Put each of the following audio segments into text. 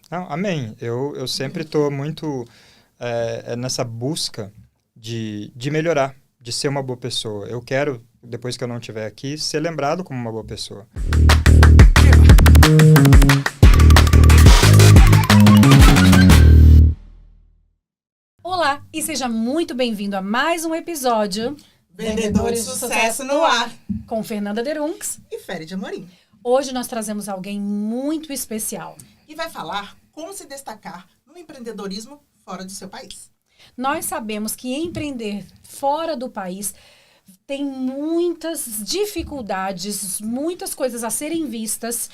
Não, amém. Eu sempre estou muito nessa busca de melhorar, de ser uma boa pessoa. Eu quero, depois que eu não estiver aqui, ser lembrado como uma boa pessoa. Olá e seja muito bem-vindo a mais um episódio Vendedores de Sucesso no Ar, com Fernanda Derunks e Féria de Amorim. Hoje nós trazemos alguém muito especial. E vai falar como se destacar no empreendedorismo fora do seu país. Nós sabemos que empreender fora do país tem muitas dificuldades, muitas coisas a serem vistas,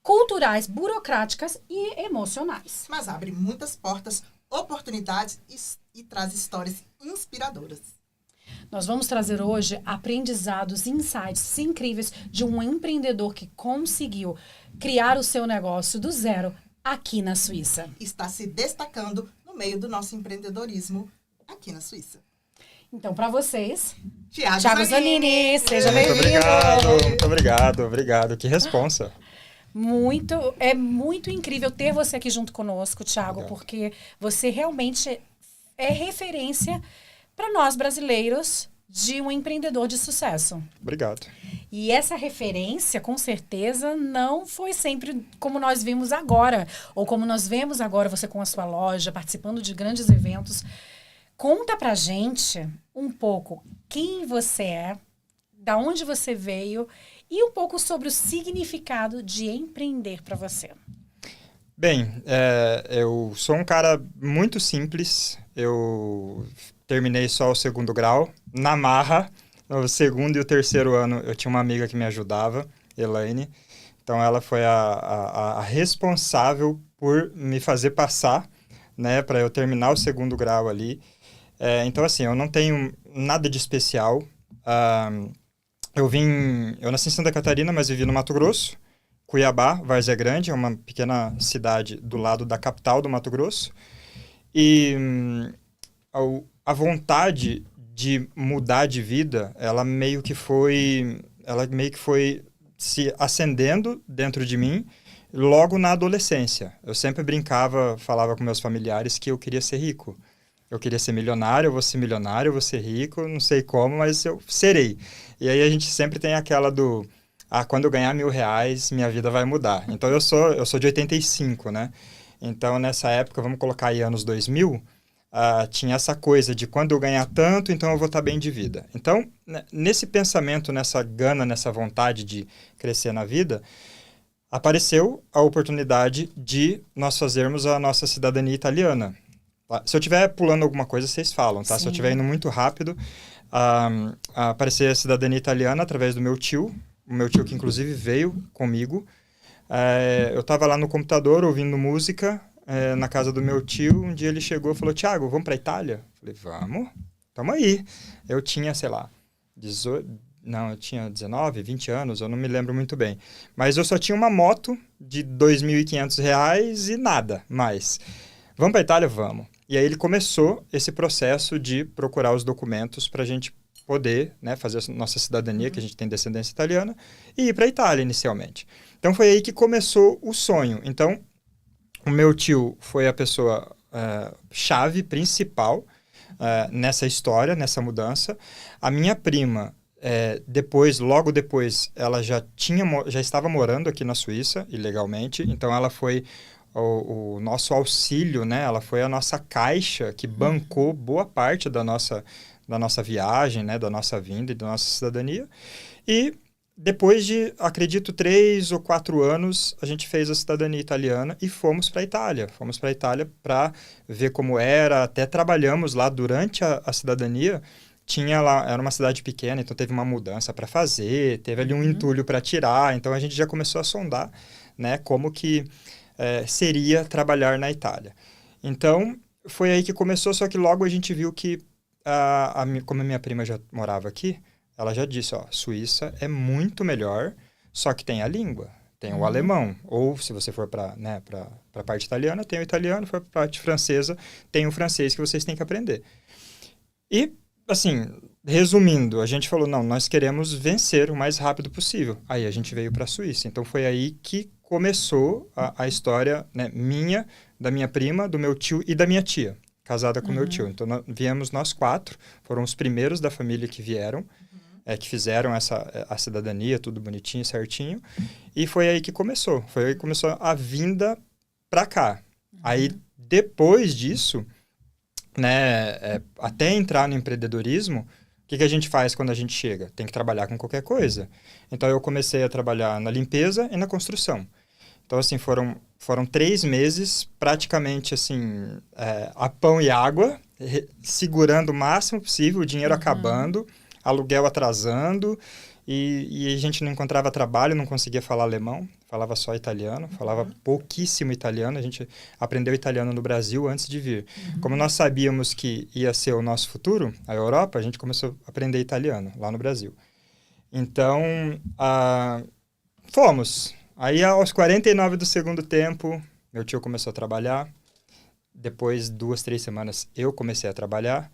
culturais, burocráticas e emocionais. Mas abre muitas portas, oportunidades e traz histórias inspiradoras. Nós vamos trazer hoje aprendizados, insights incríveis de um empreendedor que conseguiu criar o seu negócio do zero aqui na Suíça. Está se destacando no meio do nosso empreendedorismo aqui na Suíça. Então, para vocês, Thiago Zanini, seja Muito bem-vindo. obrigado. Que responsa. É muito incrível ter você aqui junto conosco, Thiago, Legal. porque você realmente é referência para nós brasileiros de um empreendedor de sucesso. Obrigado. E essa referência, com certeza, não foi sempre como nós vimos agora, ou como nós vemos agora você com a sua loja, participando de grandes eventos. Conta pra gente um pouco quem você é, da onde você veio e um pouco sobre o significado de empreender para você. Bem, eu sou um cara muito simples. Eu terminei só o segundo grau, na marra. No segundo e o terceiro ano, eu tinha uma amiga que me ajudava, Elaine. Então, ela foi a responsável por me fazer passar, né, para eu terminar o segundo grau ali. Então, assim, eu não tenho nada de especial. Eu nasci em Santa Catarina, mas vivi no Mato Grosso. Cuiabá, Várzea Grande, é uma pequena cidade do lado da capital do Mato Grosso. E a vontade de mudar de vida, ela meio que foi se acendendo dentro de mim logo na adolescência. Eu sempre brincava, falava com meus familiares que eu queria ser rico. Eu queria ser milionário, eu vou ser rico, não sei como, mas eu serei. E aí a gente sempre tem aquela quando eu ganhar R$ 1.000, minha vida vai mudar. Então eu sou de 85, né? Então nessa época, vamos colocar aí anos 2000, tinha essa coisa de quando eu ganhar tanto, então eu vou estar bem de vida. Então, nesse pensamento, nessa gana, nessa vontade de crescer na vida, apareceu a oportunidade de nós fazermos a nossa cidadania italiana. Se eu estiver pulando alguma coisa, vocês falam, tá? Sim. Se eu estiver indo muito rápido, apareceu a cidadania italiana através do meu tio, o meu tio que inclusive veio comigo. Eu estava lá no computador ouvindo música, na casa do meu tio. Um dia ele chegou e falou: Thiago, vamos para Itália? Eu falei: vamos, tamo aí. Eu tinha, sei lá, 18... Não, eu tinha 19, 20 anos, eu não me lembro muito bem. Mas eu só tinha uma moto de R$ 2.500 e nada mais. Vamos para Itália? Vamos. E aí ele começou esse processo de procurar os documentos para a gente poder, né, fazer a nossa cidadania, que a gente tem descendência italiana, e ir para a Itália inicialmente. Então foi aí que começou o sonho. Então o meu tio foi a pessoa chave principal nessa história, nessa mudança. A minha prima, logo depois, ela já estava morando aqui na Suíça, ilegalmente. Então ela foi o nosso auxílio, né? Ela foi a nossa caixa que bancou boa parte da nossa viagem, né? Da nossa vinda e da nossa cidadania. E depois de, acredito, 3 ou 4 anos, a gente fez a cidadania italiana e fomos para a Itália. Fomos para a Itália para ver como era. Até trabalhamos lá durante a cidadania. Tinha lá, era uma cidade pequena, então teve uma mudança para fazer, teve ali um entulho para tirar. Então a gente já começou a sondar, né, como que seria trabalhar na Itália. Então, foi aí que começou, só que logo a gente viu que, como a minha prima já morava aqui, ela já disse, Suíça é muito melhor, só que tem a língua, tem o alemão. Ou, se você for para a parte italiana, tem o italiano, for para a parte francesa, tem o francês que vocês têm que aprender. E, assim, resumindo, a gente falou, não, nós queremos vencer o mais rápido possível. Aí a gente veio para a Suíça. Então, foi aí que começou a história, né, minha, da minha prima, do meu tio e da minha tia, casada com meu tio. Então, viemos nós 4, foram os primeiros da família que vieram, que fizeram a cidadania, tudo bonitinho, certinho. E foi aí que começou. Foi aí que começou a vinda para cá. Aí, depois disso, né, até entrar no empreendedorismo, o que a gente faz quando a gente chega? Tem que trabalhar com qualquer coisa. Então, eu comecei a trabalhar na limpeza e na construção. Então, assim, foram 3 meses, praticamente, assim, a pão e água, segurando o máximo possível, o dinheiro acabando, aluguel atrasando, e a gente não encontrava trabalho, não conseguia falar alemão, falava só italiano, falava pouquíssimo italiano. A gente aprendeu italiano no Brasil antes de vir. Como nós sabíamos que ia ser o nosso futuro, a Europa, a gente começou a aprender italiano lá no Brasil. Então, fomos. Aí, aos 49 do segundo tempo, meu tio começou a trabalhar. Depois, 2, 3 semanas, eu comecei a trabalhar.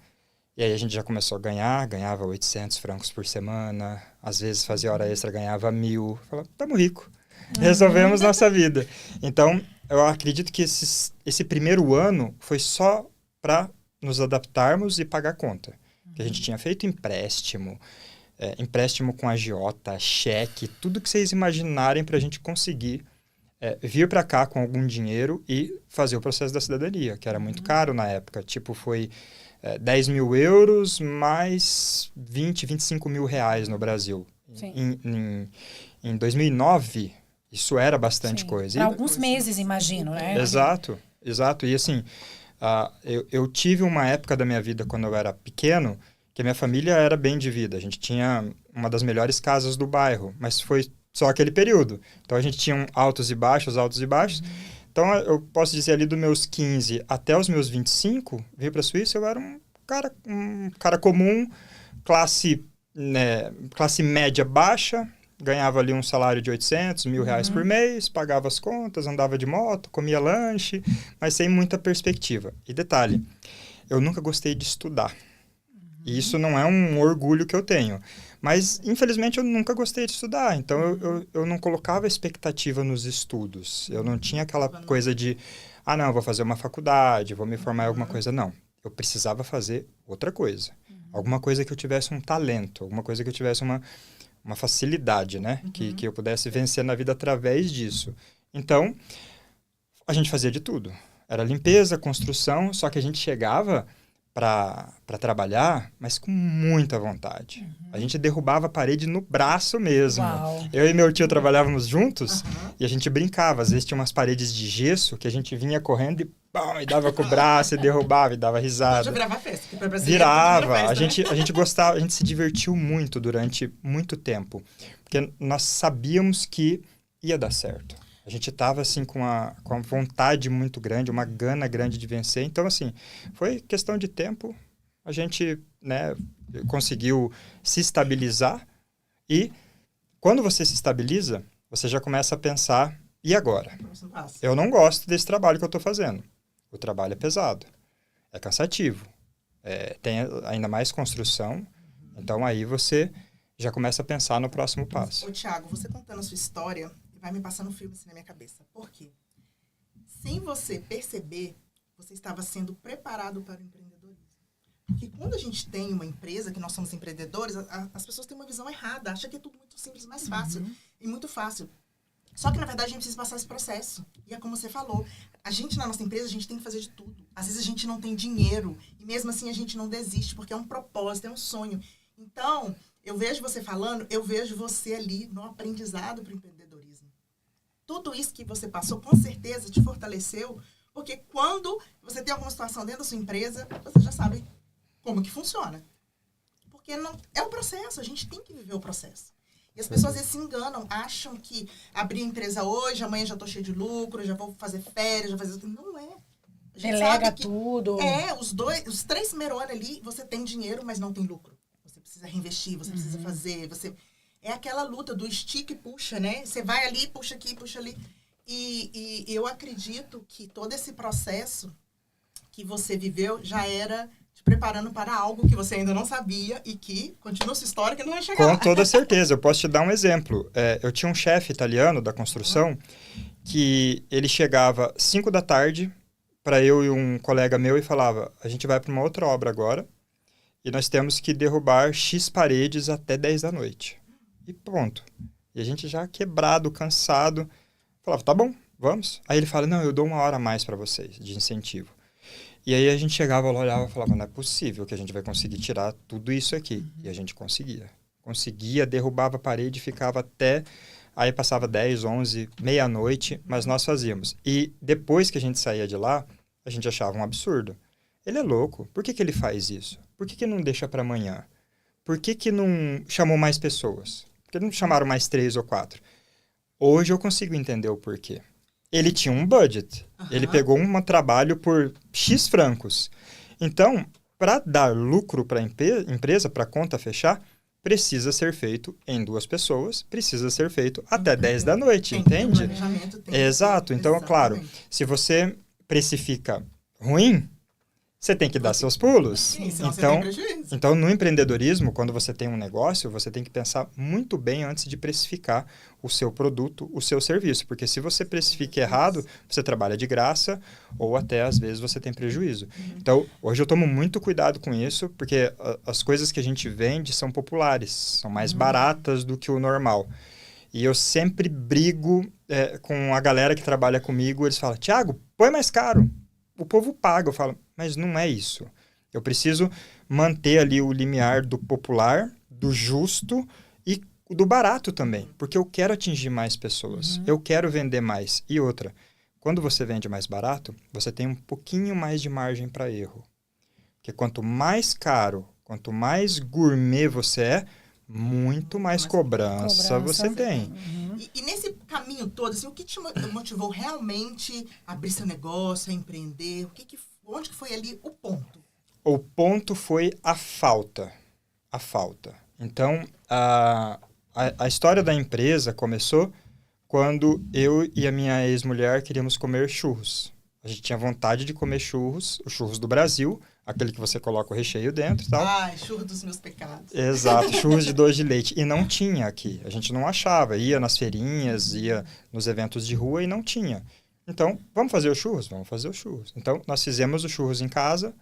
E aí, a gente já começou a ganhava 800 francos por semana. Às vezes, fazia hora extra, ganhava 1.000. Falava, estamos ricos. Resolvemos nossa vida. Então, eu acredito que esse primeiro ano foi só para nos adaptarmos e pagar conta. Que a gente tinha feito empréstimo com agiota, cheque, tudo que vocês imaginarem para a gente conseguir vir para cá com algum dinheiro e fazer o processo da cidadania, que era muito caro na época. Tipo, foi 10 mil euros mais 20, 25 mil reais no Brasil. Em 2009, isso era bastante coisa. Para alguns meses, imagino, né? Exato. E assim, eu tive uma época da minha vida, quando eu era pequeno, que a minha família era bem de vida. A gente tinha uma das melhores casas do bairro, mas foi só aquele período. Então, a gente tinha altos e baixos. Então, eu posso dizer, ali dos meus 15 até os meus 25, vim para a Suíça, eu era um cara comum, classe média baixa, ganhava ali um salário de 800, 1.000 reais por mês, pagava as contas, andava de moto, comia lanche, mas sem muita perspectiva. E detalhe, eu nunca gostei de estudar. E isso não é um orgulho que eu tenho. Mas, infelizmente, eu nunca gostei de estudar. Então, eu não colocava expectativa nos estudos. Eu não tinha aquela coisa de, não, eu vou fazer uma faculdade, vou me formar em alguma coisa. Não. Eu precisava fazer outra coisa. Alguma coisa que eu tivesse um talento. Alguma coisa que eu tivesse uma facilidade, né? Que eu pudesse vencer na vida através disso. Então, a gente fazia de tudo. Era limpeza, construção, só que a gente chegava para trabalhar, mas com muita vontade. A gente derrubava a parede no braço mesmo. Uau. Eu e meu tio trabalhávamos juntos e a gente brincava. Às vezes tinha umas paredes de gesso que a gente vinha correndo e dava com o braço e derrubava e dava risada. Já virava festa. Virava. Festa, a gente gostava, a gente se divertiu muito durante muito tempo. Porque nós sabíamos que ia dar certo. A gente estava, assim, com a vontade muito grande, uma gana grande de vencer. Então, assim, foi questão de tempo. A gente, né, conseguiu se estabilizar. E quando você se estabiliza, você já começa a pensar, e agora? Eu não gosto desse trabalho que eu estou fazendo. O trabalho é pesado. É cansativo. Tem ainda mais construção. Então, aí você já começa a pensar no próximo passo. Ô, Thiago, você contando a sua história, vai me passando um filme assim na minha cabeça. Por quê? Sem você perceber, você estava sendo preparado para o empreendedorismo. Porque quando a gente tem uma empresa, que nós somos empreendedores, as pessoas têm uma visão errada, acham que é tudo muito simples, mais fácil. E muito fácil. Só que, na verdade, a gente precisa passar esse processo. E é como você falou, a gente, na nossa empresa, a gente tem que fazer de tudo. Às vezes a gente não tem dinheiro, e mesmo assim a gente não desiste, porque é um propósito, é um sonho. Então, eu vejo você falando, eu vejo você ali no aprendizado para o empreendedorismo. Tudo isso que você passou, com certeza, te fortaleceu, porque quando você tem alguma situação dentro da sua empresa, você já sabe como que funciona. Porque é o processo, a gente tem que viver o processo. E as pessoas às vezes se enganam, acham que abrir a empresa hoje, amanhã já estou cheio de lucro, já vou fazer férias, já fazer... Não é. A gente Delega sabe que tudo. Os 3 primeiros anos ali, você tem dinheiro, mas não tem lucro. Você precisa reinvestir, você precisa fazer, É aquela luta do estica e puxa, né? Você vai ali, puxa aqui, puxa ali. E eu acredito que todo esse processo que você viveu já era te preparando para algo que você ainda não sabia e que continua sua história que não vai chegar Com lá. toda certeza. Eu posso te dar um exemplo. Eu tinha um chefe italiano da construção que ele chegava 5 da tarde para eu e um colega meu e falava, a gente vai para uma outra obra agora e nós temos que derrubar X paredes até 10 da noite. E pronto. E a gente já quebrado, cansado, falava, tá bom, vamos. Aí ele fala, não, eu dou 1 hora a mais para vocês de incentivo. E aí a gente chegava lá, olhava e falava, não é possível que a gente vai conseguir tirar tudo isso aqui. E a gente conseguia. Conseguia, derrubava a parede, ficava até... Aí passava 10, 11, meia-noite, mas nós fazíamos. E depois que a gente saía de lá, a gente achava um absurdo. Ele é louco. Por que ele faz isso? Por que não deixa para amanhã? Por que não chamou mais pessoas? Por que não chamaram mais 3 ou 4? Hoje eu consigo entender o porquê. Ele tinha um budget. Ele pegou um trabalho por X francos. Então, para dar lucro para a empresa, para a conta fechar, precisa ser feito em 2 pessoas, precisa ser feito até 10 da noite, entende? Exato. Então, claro, se você precifica ruim, você tem que dar seus pulos. Sim, senão você tem prejuízo. Então, no empreendedorismo, quando você tem um negócio, você tem que pensar muito bem antes de precificar o seu produto, o seu serviço. Porque se você precifica errado, você trabalha de graça ou até, às vezes, você tem prejuízo. Então, hoje eu tomo muito cuidado com isso, porque as coisas que a gente vende são populares, são mais baratas do que o normal. E eu sempre brigo com a galera que trabalha comigo, eles falam, Thiago, põe mais caro. O povo paga. Eu falo, mas não é isso. Eu preciso manter ali o limiar do popular, do justo e do barato também. Porque eu quero atingir mais pessoas. Eu quero vender mais. E outra, quando você vende mais barato, você tem um pouquinho mais de margem para erro. Porque quanto mais caro, quanto mais gourmet você é, muito mais cobrança você tem. E nesse caminho todo, assim, o que te motivou realmente a abrir seu negócio, a empreender? Onde que foi ali o ponto? O ponto foi a falta. A falta. Então, a história da empresa começou quando eu e a minha ex-mulher queríamos comer churros. A gente tinha vontade de comer churros, os churros do Brasil, aquele que você coloca o recheio dentro e tal. Ai, churros dos meus pecados. Exato, churros de doce de leite. E não tinha aqui, a gente não achava. Ia nas feirinhas, ia nos eventos de rua e não tinha. Então, vamos fazer os churros? Vamos fazer os churros. Então, nós fizemos os churros em casa.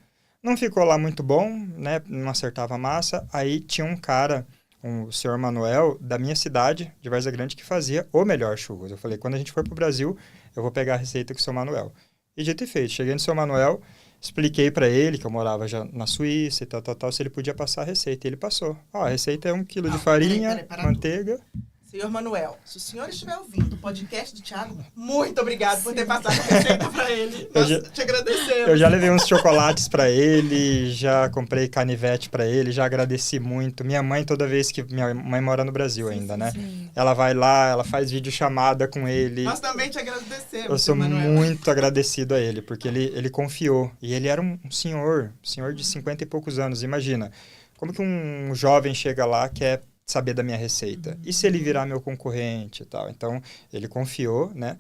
Não ficou lá muito bom, né? Não acertava a massa. Aí tinha um cara, o senhor Manuel, da minha cidade, de Várzea Grande, que fazia o melhor churros. Eu falei, quando a gente for pro Brasil, eu vou pegar a receita com o seu Manuel. E dito e feito, cheguei no seu Manuel, expliquei para ele que eu morava já na Suíça e tal, se ele podia passar a receita. E ele passou. A receita é 1 quilo de farinha, manteiga... Senhor Manuel, se o senhor estiver ouvindo o podcast do Thiago, muito obrigado por ter passado a receita para ele. Nós te agradecemos. Eu já levei uns chocolates para ele, já comprei canivete para ele, já agradeci muito. Minha mãe, toda vez que... Minha mãe mora no Brasil ainda, né? Sim. Ela vai lá, ela faz videochamada com ele. Nós também te agradecemos, eu sou muito agradecido a ele, porque ele confiou. E ele era um senhor de 50 e poucos anos. Imagina, como que um jovem chega lá, quer saber da minha receita? E se ele virar meu concorrente e tal? Então, ele confiou, né?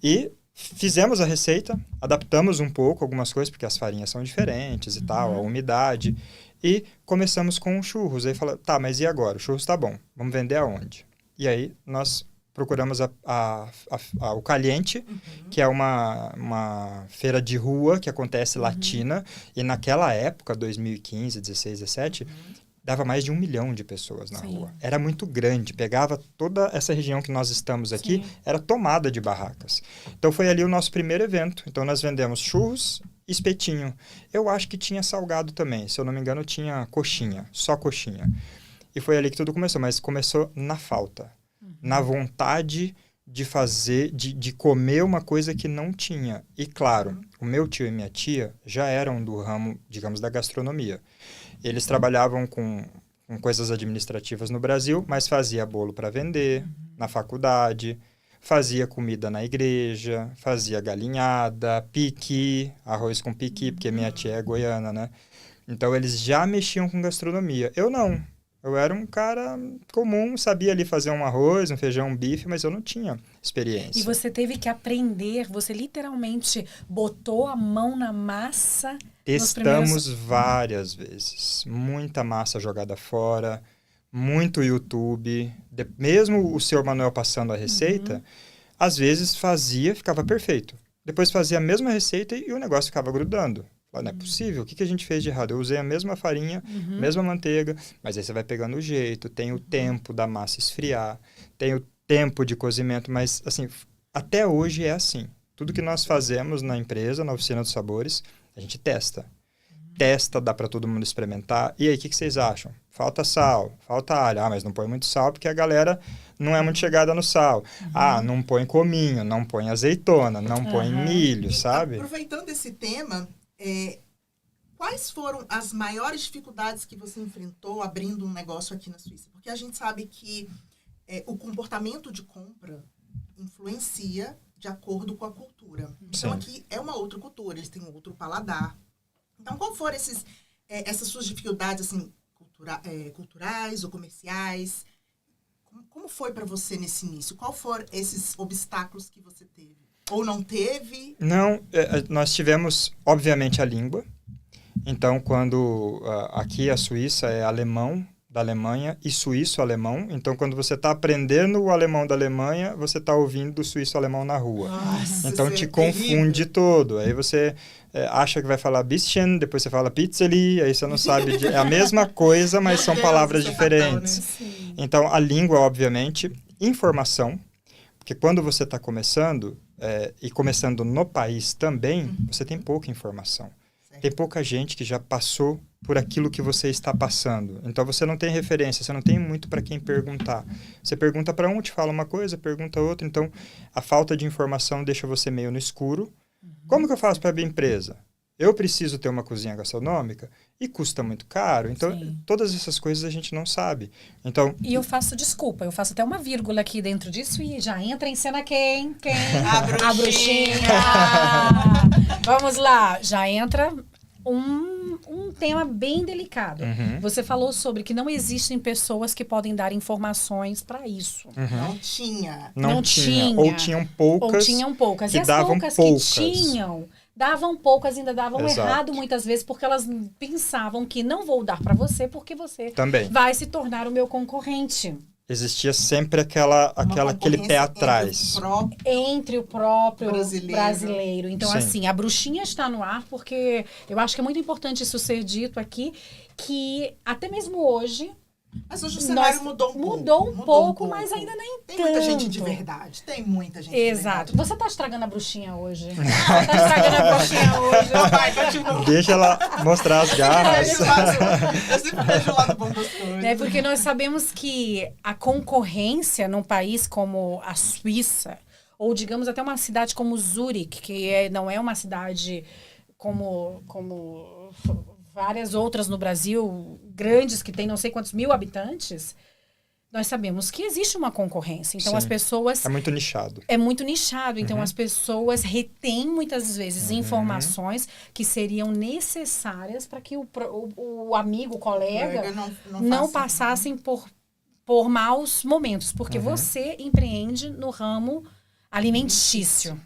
E fizemos a receita, adaptamos um pouco algumas coisas, porque as farinhas são diferentes e tal, a umidade. E começamos com churros. Aí falou, tá, mas e agora? O churros tá bom, vamos vender aonde? E aí, nós procuramos o Caliente, que é uma feira de rua que acontece latina. E naquela época, 2015, 16, 17... dava mais de 1 milhão de pessoas na rua. Era muito grande. Pegava toda essa região que nós estamos aqui, era tomada de barracas. Então, foi ali o nosso primeiro evento. Então, nós vendemos churros e espetinho. Eu acho que tinha salgado também. Se eu não me engano, tinha coxinha. Só coxinha. E foi ali que tudo começou. Mas começou na falta. Na vontade de fazer, de comer uma coisa que não tinha. E, claro, o meu tio e minha tia já eram do ramo, digamos, da gastronomia. Eles trabalhavam com coisas administrativas no Brasil, mas fazia bolo para vender na faculdade, fazia comida na igreja, fazia galinhada, piqui, arroz com piqui, porque minha tia é goiana, né? Então, eles já mexiam com gastronomia. Eu não. Eu era um cara comum, sabia ali fazer um arroz, um feijão, um bife, mas eu não tinha experiência. E você teve que aprender, você literalmente botou a mão na massa Testamos várias vezes. Muita massa jogada fora, muito YouTube. Mesmo o senhor Manuel passando a receita, às vezes fazia, ficava perfeito. Depois fazia a mesma receita e o negócio ficava grudando. Não é possível, o que a gente fez de errado? Eu usei a mesma farinha, mesma manteiga, mas aí você vai pegando o jeito, tem o tempo da massa esfriar, tem o tempo de cozimento, mas assim, até hoje é assim. Tudo que nós fazemos na empresa, na Oficina dos Sabores, a gente testa. Testa, dá para todo mundo experimentar. E aí, o que vocês acham? Falta sal, falta alho. Mas não põe muito sal porque a galera não é muito chegada no sal. Não põe cominho, não põe azeitona, não põe milho, sabe? Aproveitando esse tema, quais foram as maiores dificuldades que você enfrentou abrindo um negócio aqui na Suíça? Porque a gente sabe que o comportamento de compra influencia de acordo com a cultura. Então, aqui é uma outra cultura, eles têm um outro paladar. Então, qual foram essas suas dificuldades, assim, culturais ou comerciais? Como foi para você nesse início? Qual foram esses obstáculos que você teve? Ou não teve? Não, nós tivemos, obviamente, a língua. Então, quando aqui a Suíça é alemão da Alemanha e suíço-alemão. Então, quando você está aprendendo o alemão da Alemanha, você está ouvindo o suíço-alemão na rua. Nossa, então, te confunde todo. Aí você acha que vai falar bisschen, depois você fala pizzeli, aí você não sabe. É a mesma coisa, mas são palavras diferentes. Então, a língua, obviamente, informação, porque quando você está começando, e começando no país também, você tem pouca informação. Tem pouca gente que já passou por aquilo que você está passando. Então, você não tem referência, você não tem muito para quem perguntar. Você pergunta para um, te fala uma coisa, pergunta outra. Então, a falta de informação deixa você meio no escuro. Como que eu faço para abrir empresa? Eu preciso ter uma cozinha gastronômica e custa muito caro. Então, todas essas coisas a gente não sabe. Então, e eu faço até uma vírgula aqui dentro disso e já entra em cena quem? A bruxinha! Vamos lá, já entra um tema bem delicado. Você falou sobre que não existem pessoas que podem dar informações para isso. Não tinha. Não tinha. Ou tinham poucas. E as poucas que tinham, davam poucas, ainda davam errado muitas vezes, porque elas pensavam que não vou dar para você, porque você também vai se tornar o meu concorrente. Existia sempre aquele pé atrás. Entre o próprio brasileiro. Então, assim, a bruxinha está no ar, porque eu acho que é muito importante isso ser dito aqui, que até mesmo hoje... Mas hoje o cenário mudou um pouco, mas ainda nem tem muita gente de verdade. Tem muita gente de verdade. Você tá estragando a bruxinha hoje. Tá estragando a bruxinha hoje. Vai, continua. Deixa ela mostrar as garras. Eu sempre vejo lá no bom das coisas. Porque nós sabemos que a concorrência num país como a Suíça, ou digamos até uma cidade como Zurique, que não é uma cidade como várias outras no Brasil, grandes, que tem não sei quantos mil habitantes, nós sabemos que existe uma concorrência. Então, as pessoas... É muito nichado. Então, as pessoas retêm, muitas vezes, informações que seriam necessárias para que o amigo, o colega, não passassem por maus momentos. Porque você empreende no ramo alimentício.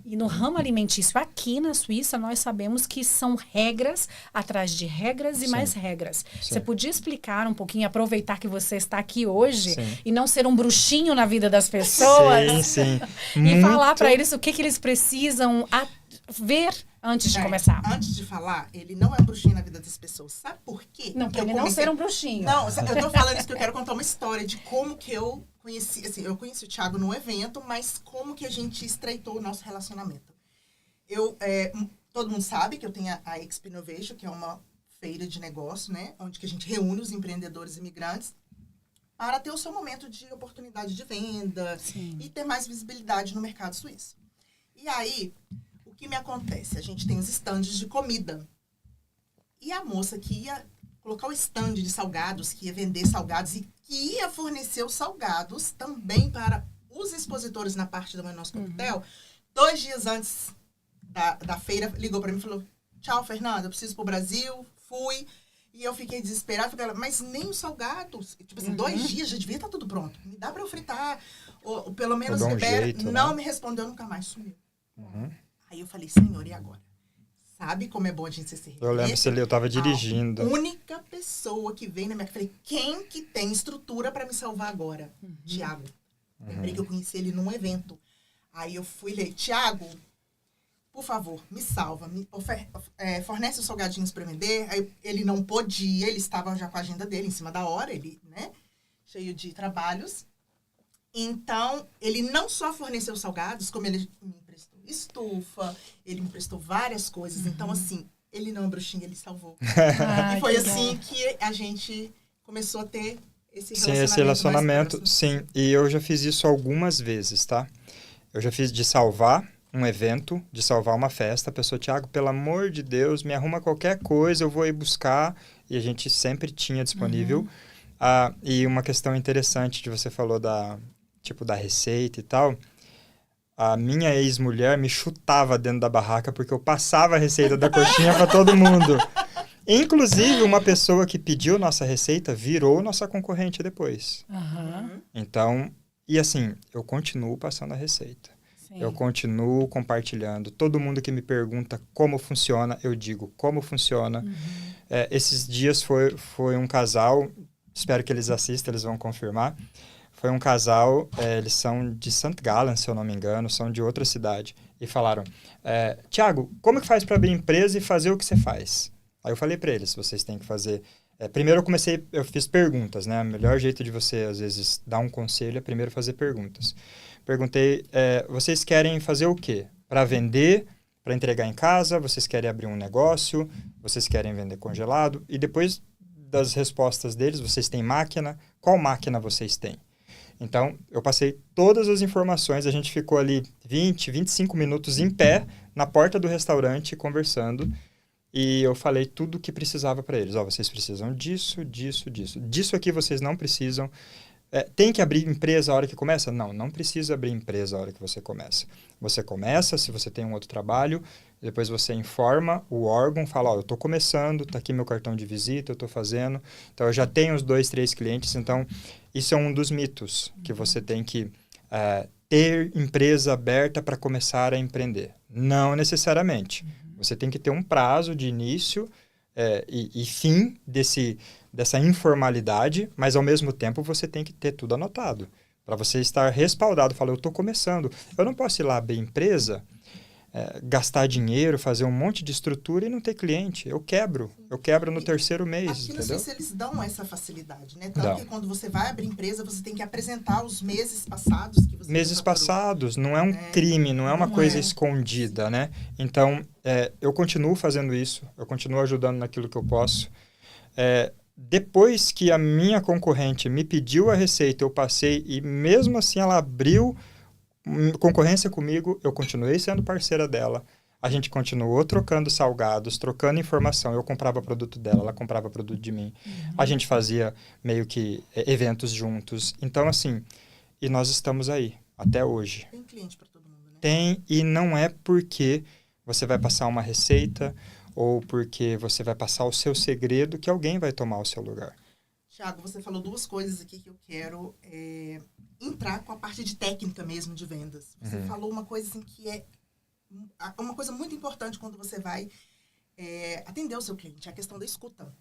E no ramo alimentício aqui na Suíça, nós sabemos que são regras atrás de regras e mais regras. Você podia explicar um pouquinho, aproveitar que você está aqui hoje e não ser um bruxinho na vida das pessoas e falar para eles o que eles precisam ver antes de começar. Antes de falar, ele não é bruxinho na vida das pessoas. Sabe por quê? Não, para ele não ser um bruxinho. Não, eu tô falando isso que eu quero contar uma história de como que eu conheci, assim, eu conheci o Thiago no evento, mas como que a gente estreitou o nosso relacionamento. Todo mundo sabe que eu tenho a Expo Innovation, que é uma feira de negócio, né? Onde que a gente reúne os empreendedores imigrantes para ter o seu momento de oportunidade de venda e ter mais visibilidade no mercado suíço. E aí, o que me acontece? A gente tem os estandes de comida. E a moça que ia colocar o stand de salgados, que ia vender salgados e que ia fornecer os salgados também para os expositores na parte do nosso coquetel, 2 dias antes da feira, ligou para mim e falou: tchau, Fernanda, eu preciso ir pro Brasil. Fui. E eu fiquei desesperada. Falei, mas nem os salgados. Tipo assim, 2 dias, já devia estar tudo pronto. Me dá para eu fritar. Ou pelo menos libera. Não me respondeu nunca mais, sumiu. Aí eu falei, Senhor, e agora? sabe como é bom a gente se Eu lembro, eu tava dirigindo. A única pessoa que vem na minha... Falei, quem que tem estrutura para me salvar agora? Tiago. Lembrei que eu conheci ele num evento. Aí eu fui ler, Tiago, por favor, me salva, fornece os salgadinhos para vender. Aí ele não podia, ele estava já com a agenda dele em cima da hora, ele, né, cheio de trabalhos. Então, ele não só forneceu salgados, como ele me emprestou estufa, ele me emprestou várias coisas. Então, assim, ele não é bruxinho, ele salvou. E foi assim que a gente começou a ter esse relacionamento. Sim, e eu já fiz isso algumas vezes, tá? Eu já fiz de salvar um evento, de salvar uma festa. A pessoa, Tiago, pelo amor de Deus, me arruma qualquer coisa, eu vou ir buscar. E a gente sempre tinha disponível. E uma questão interessante que você falou da receita e tal. A minha ex-mulher me chutava dentro da barraca porque eu passava a receita da coxinha para todo mundo. Inclusive, uma pessoa que pediu nossa receita virou nossa concorrente depois. Então, e assim, eu continuo passando a receita. Sim. Eu continuo compartilhando. Todo mundo que me pergunta como funciona, eu digo como funciona. Esses dias foi um casal, espero que eles assistam, eles vão confirmar. Foi um casal, eles são de St. Gallen, se eu não me engano, são de outra cidade. E falaram, Tiago, como que faz para abrir empresa e fazer o que você faz? Aí eu falei para eles, vocês têm que fazer... primeiro eu fiz perguntas, né? O melhor jeito de você, às vezes, dar um conselho é primeiro fazer perguntas. Perguntei, vocês querem fazer o quê? Para vender, para entregar em casa, vocês querem abrir um negócio, vocês querem vender congelado? E depois das respostas deles, vocês têm máquina? Qual máquina vocês têm? Então, eu passei todas as informações, a gente ficou ali 20, 25 minutos em pé, na porta do restaurante, conversando, e eu falei tudo o que precisava para eles. Vocês precisam disso, disso, disso. Disso aqui vocês não precisam. Tem que abrir empresa a hora que começa? Não precisa abrir empresa a hora que você começa. Você começa, se você tem um outro trabalho, depois você informa o órgão, fala, eu estou começando, está aqui meu cartão de visita, eu estou fazendo. Então, eu já tenho uns 2, 3 clientes, então... Isso é um dos mitos, que você tem que ter empresa aberta para começar a empreender. Não necessariamente. Você tem que ter um prazo de início e fim dessa informalidade, mas ao mesmo tempo você tem que ter tudo anotado. Para você estar respaldado, falar, eu estou começando. Eu não posso ir lá abrir empresa, gastar dinheiro, fazer um monte de estrutura e não ter cliente. Eu quebro no terceiro mês, aqui, entendeu? Não sei se eles dão essa facilidade, né? Tanto que quando você vai abrir empresa, você tem que apresentar os meses passados que você Meses passados, não é um crime, não é uma coisa escondida, né? Então, eu continuo fazendo isso, eu continuo ajudando naquilo que eu posso. Depois que a minha concorrente me pediu a receita, eu passei e mesmo assim ela abriu concorrência comigo, eu continuei sendo parceira dela. A gente continuou trocando salgados, trocando informação. Eu comprava produto dela, ela comprava produto de mim. A gente fazia meio que eventos juntos. Então, assim, e nós estamos aí, até hoje. Tem cliente para todo mundo, né? Tem, e não é porque você vai passar uma receita ou porque você vai passar o seu segredo que alguém vai tomar o seu lugar. Tiago, você falou 2 coisas aqui que eu quero entrar com a parte de técnica mesmo de vendas. Você falou uma coisa assim que é uma coisa muito importante quando você vai atender o seu cliente, é a questão da escuta.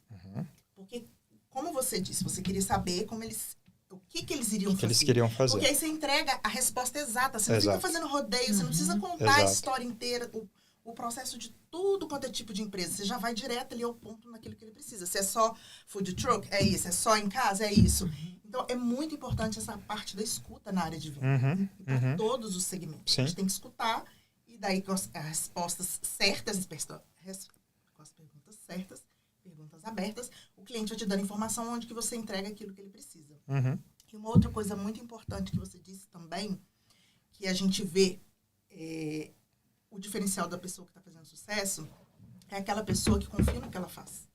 Porque, como você disse, você queria saber o que eles iriam fazer. Eles queriam fazer. Porque aí você entrega a resposta exata. Você não fica fazendo rodeio, você não precisa contar a história inteira, o processo de tudo quanto é tipo de empresa. Você já vai direto ali ao ponto naquilo que ele precisa. Se é só food truck, é isso. É só em casa, é isso. Então, é muito importante essa parte da escuta na área de venda. Para todos os segmentos. Sim. A gente tem que escutar e daí com as respostas certas, com as perguntas certas, perguntas abertas, o cliente vai te dando informação onde que você entrega aquilo que ele precisa. E uma outra coisa muito importante que você disse também, que a gente vê o diferencial da pessoa que está fazendo sucesso, é aquela pessoa que confia no que ela faz.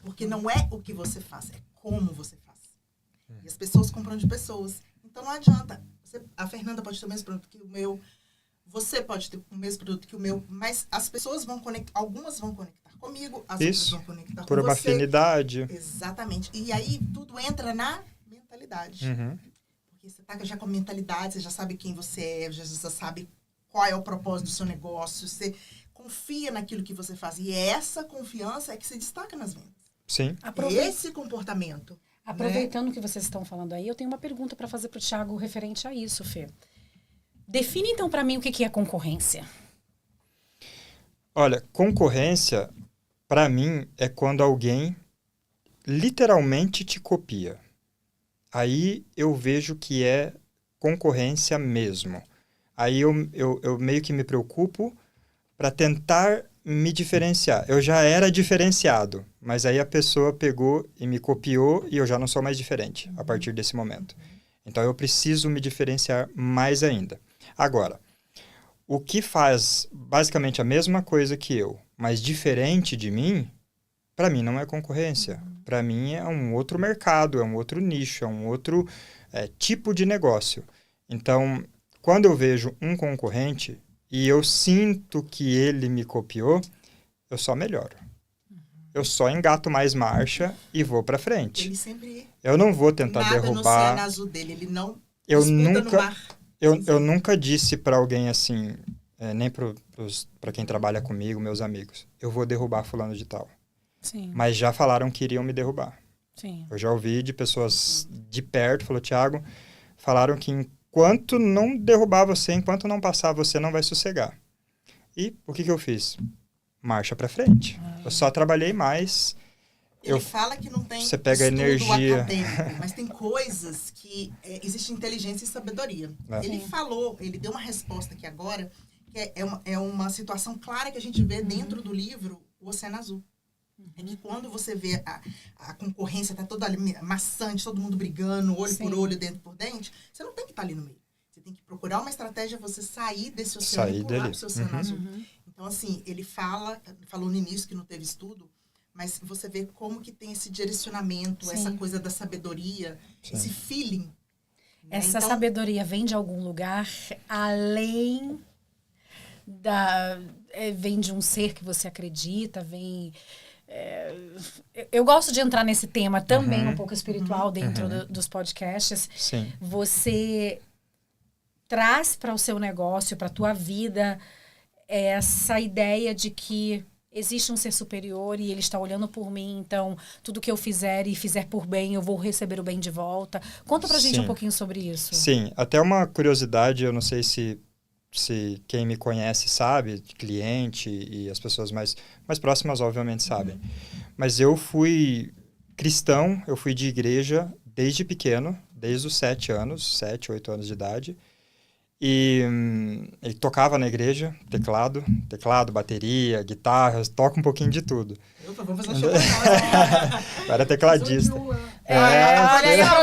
Porque não é o que você faz, é como você faz. E as pessoas compram de pessoas. Então não adianta. A Fernanda pode ter o mesmo produto que o meu, você pode ter o mesmo produto que o meu, mas as pessoas vão conectar, algumas vão conectar comigo, as outras vão conectar com você. Por uma afinidade. Exatamente. E aí tudo entra na mentalidade. Porque você está já com a mentalidade, você já sabe quem você é, já sabe qual é o propósito do seu negócio, confia naquilo que você faz. E essa confiança é que se destaca nas vendas. Sim. Esse comportamento. Aproveitando que vocês estão falando aí, eu tenho uma pergunta para fazer para o Thiago referente a isso, Fê. Define, então, para mim, o que é concorrência. Olha, concorrência, para mim, é quando alguém literalmente te copia. Aí eu vejo que é concorrência mesmo. Aí eu meio que me preocupo para tentar me diferenciar. Eu já era diferenciado, mas aí a pessoa pegou e me copiou e eu já não sou mais diferente a partir desse momento. Então eu preciso me diferenciar mais ainda. Agora, o que faz basicamente a mesma coisa que eu, mas diferente de mim, para mim não é concorrência. Para mim é um outro mercado, é um outro nicho, é um outro tipo de negócio. Então, quando eu vejo um concorrente e eu sinto que ele me copiou, eu só melhoro. Eu só engato mais marcha e vou para frente. Ele sempre... Eu não vou tentar derrubar... Nada no oceano azul dele, ele não eu disputa nunca, no mar. eu nunca disse para alguém assim, nem para quem trabalha comigo, meus amigos, eu vou derrubar fulano de tal. Sim. Mas já falaram que iriam me derrubar. Sim. Eu já ouvi de pessoas de perto, falou, Thiago, falaram que enquanto não derrubar você, enquanto não passar, você não vai sossegar. E o que eu fiz? Marcha para frente. Eu só trabalhei mais. Ele fala que não tem você pega estudo energia. acadêmico, mas tem coisas que existe inteligência e sabedoria. Ele falou, ele deu uma resposta aqui agora, que é uma situação clara que a gente vê dentro do livro O Oceano Azul. É que quando você vê a concorrência tá toda ali maçante, todo mundo brigando, olho por olho, dente por dente, você não tem que estar ali no meio. Você tem que procurar uma estratégia, você sair desse oceano e pular pro seu oceano azul. Então, assim, ele falou no início que não teve estudo, mas você vê como que tem esse direcionamento, essa coisa da sabedoria, esse feeling. Essa sabedoria vem de algum lugar além vem de um ser que você acredita, vem... eu gosto de entrar nesse tema também um pouco espiritual dentro dos podcasts. Sim. Você traz para o seu negócio, para a tua vida, essa ideia de que existe um ser superior e ele está olhando por mim, então tudo que eu fizer e fizer por bem, eu vou receber o bem de volta. Conta pra gente um pouquinho sobre isso. Sim, até uma curiosidade, eu não sei se quem me conhece sabe, cliente e as pessoas mais próximas obviamente sabem. Mas eu fui cristão, eu fui de igreja desde pequeno, desde os 7, 8 anos de idade. E ele tocava na igreja, teclado, bateria, guitarra, toca um pouquinho de tudo. Vamos fazer uma Eu era tecladista. Olha aí a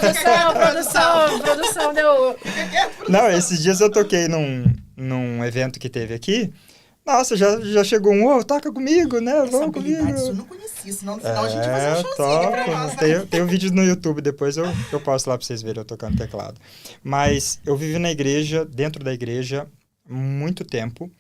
produção deu... Não, esses dias eu toquei num evento que teve aqui. Nossa, já chegou toca comigo, né? Vamos comigo. Eu não conhecia, senão no final a gente vai fazer um showzinho pra nós. Tem um vídeo no YouTube, depois eu posto lá pra vocês verem eu tocando teclado. Mas eu vivi na igreja, dentro da igreja, muito tempo.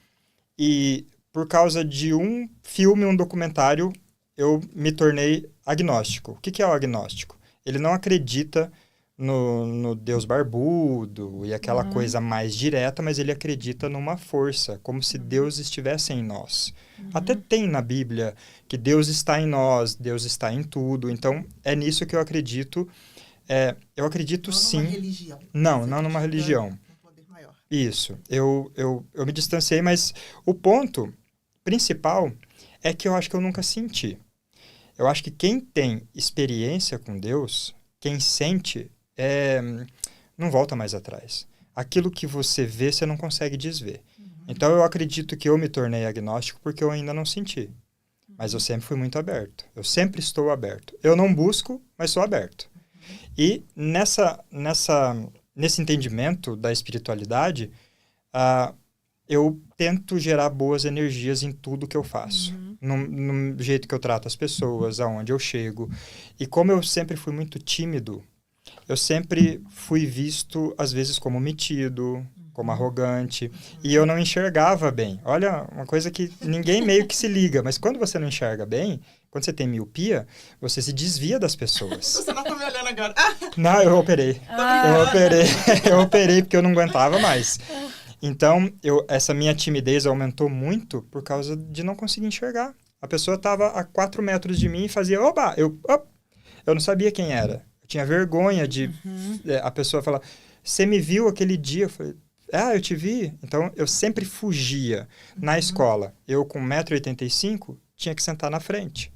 E por causa de um filme, um documentário, eu me tornei agnóstico. O que é o agnóstico? Ele não acredita no Deus barbudo e aquela coisa mais direta, mas ele acredita numa força, como se Deus estivesse em nós. Até tem na Bíblia que Deus está em nós, Deus está em tudo. Então, é nisso que eu acredito. Eu acredito sim. Não numa religião. Não numa religião. Um poder maior. Isso. Eu me distanciei, mas o ponto principal é que eu acho que eu nunca senti. Eu acho que quem tem experiência com Deus, quem sente, não volta mais atrás. Aquilo que você vê, você não consegue desver. Então, eu acredito que eu me tornei agnóstico porque eu ainda não senti. Mas eu sempre fui muito aberto. Eu sempre estou aberto. Eu não busco, mas sou aberto. E nesse entendimento da espiritualidade, eu tento gerar boas energias em tudo que eu faço. No jeito que eu trato as pessoas, aonde eu chego. E como eu sempre fui muito tímido, eu sempre fui visto, às vezes, como metido, como arrogante, e eu não enxergava bem. Olha, uma coisa que ninguém meio que se liga, mas quando você não enxerga bem, quando você tem miopia, você se desvia das pessoas. Você não tá me olhando agora. Não, eu operei. Eu operei porque eu não aguentava mais. Então, essa minha timidez aumentou muito por causa de não conseguir enxergar. A pessoa estava a 4 metros de mim e fazia, oba! Eu não sabia quem era. Eu tinha vergonha de a pessoa falar, você me viu aquele dia? Eu falei, eu te vi. Então, eu sempre fugia. Na escola, eu com 1,85 m, tinha que sentar na frente.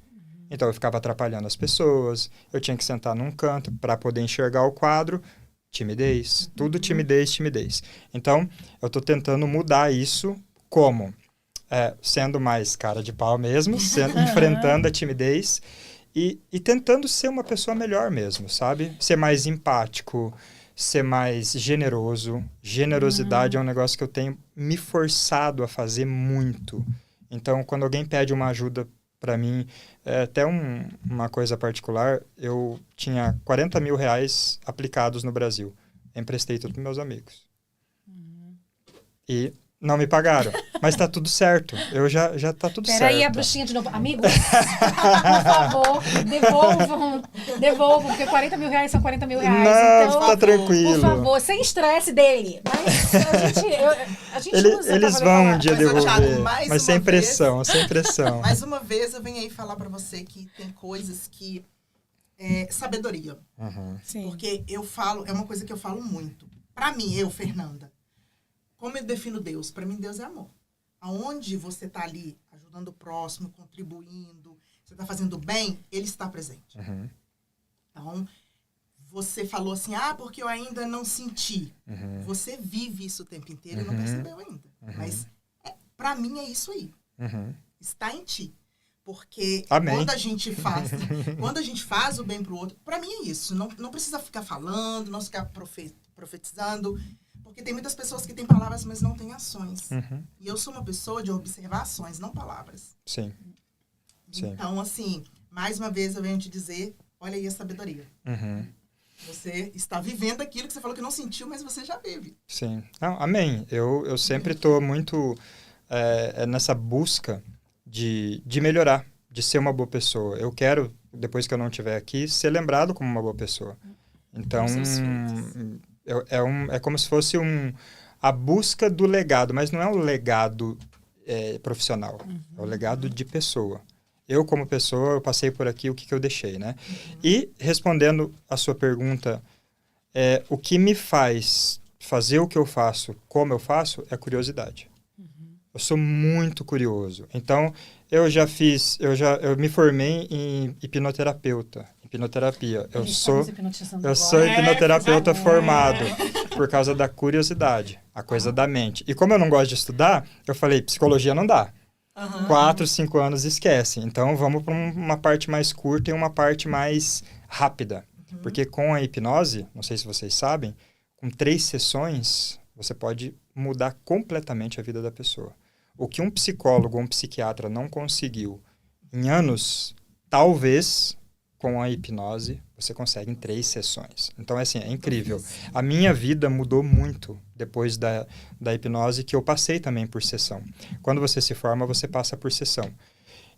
Então, eu ficava atrapalhando as pessoas, eu tinha que sentar num canto para poder enxergar o quadro. Timidez, tudo timidez, timidez. Então, eu estou tentando mudar isso como? Sendo mais cara de pau mesmo, enfrentando a timidez e tentando ser uma pessoa melhor mesmo, sabe? Ser mais empático, ser mais generoso. Generosidade é um negócio que eu tenho me forçado a fazer muito. Então, quando alguém pede uma ajuda para mim, até uma coisa particular, eu tinha 40 mil reais aplicados no Brasil. Emprestei tudo para meus amigos. E não me pagaram. Mas tá tudo certo. Já tá tudo certo. Peraí, a bruxinha de novo. Amigos, por favor, devolvam, porque 40 mil reais são 40 mil reais. Não, então, tá tranquilo. Por favor, sem estresse dele. Mas a gente usa eles vão um dia Mas, devolver, Thiago, mas sem pressão, sem pressão. Mais uma vez, eu venho aí falar pra você que tem coisas que... sabedoria. Sim. Porque eu falo, é uma coisa que eu falo muito. Pra mim, Fernanda, como eu defino Deus? Pra mim, Deus é amor. Aonde você tá ali, ajudando o próximo, contribuindo, você tá fazendo bem, Ele está presente. Então, você falou assim, porque eu ainda não senti. Você vive isso o tempo inteiro e não percebeu ainda. Mas, pra mim, é isso aí. Está em ti. Porque quando a gente faz o bem pro outro, pra mim é isso. Não precisa ficar falando, não ficar profetizando. Porque tem muitas pessoas que têm palavras, mas não têm ações. E eu sou uma pessoa de observar ações, não palavras. Sim. Então, assim, mais uma vez eu venho te dizer, olha aí a sabedoria. Você está vivendo aquilo que você falou que não sentiu, mas você já vive. Sim. Não, amém. Eu sempre estou muito nessa busca de melhorar, de ser uma boa pessoa. Eu quero, depois que eu não estiver aqui, ser lembrado como uma boa pessoa. Então, é como se fosse a busca do legado, mas não é um legado profissional, é o legado de pessoa. Eu, como pessoa, eu passei por aqui, o que eu deixei, né? E, respondendo a sua pergunta, o que me faz fazer o que eu faço, como eu faço, é curiosidade. Eu sou muito curioso. Então, eu me formei em hipnoterapia. Eu sou hipnoterapeuta formado por causa da curiosidade, a coisa da mente. E como eu não gosto de estudar, eu falei, psicologia não dá. 4, 5 anos esquece. Então, vamos para uma parte mais curta e uma parte mais rápida. Porque com a hipnose, não sei se vocês sabem, com 3 sessões, você pode mudar completamente a vida da pessoa. O que um psicólogo ou um psiquiatra não conseguiu em anos, talvez com a hipnose você consegue em 3 sessões. Então, assim, é incrível. A minha vida mudou muito depois da hipnose, que eu passei também por sessão. Quando você se forma, você passa por sessão.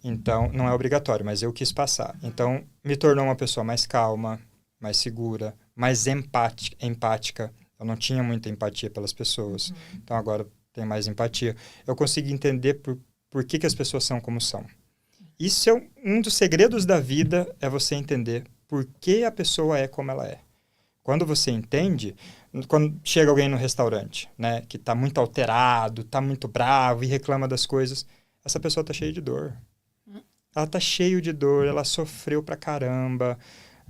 Então, não é obrigatório, mas eu quis passar. Então, me tornou uma pessoa mais calma, mais segura, mais empática. Eu não tinha muita empatia pelas pessoas. Então, agora tenho mais empatia. Eu consegui entender por que as pessoas são como são. Isso é um dos segredos da vida, é você entender por que a pessoa é como ela é. Quando você entende, quando chega alguém no restaurante, né, que está muito alterado, está muito bravo e reclama das coisas, essa pessoa está cheia de dor. Ela está cheia de dor, ela sofreu pra caramba,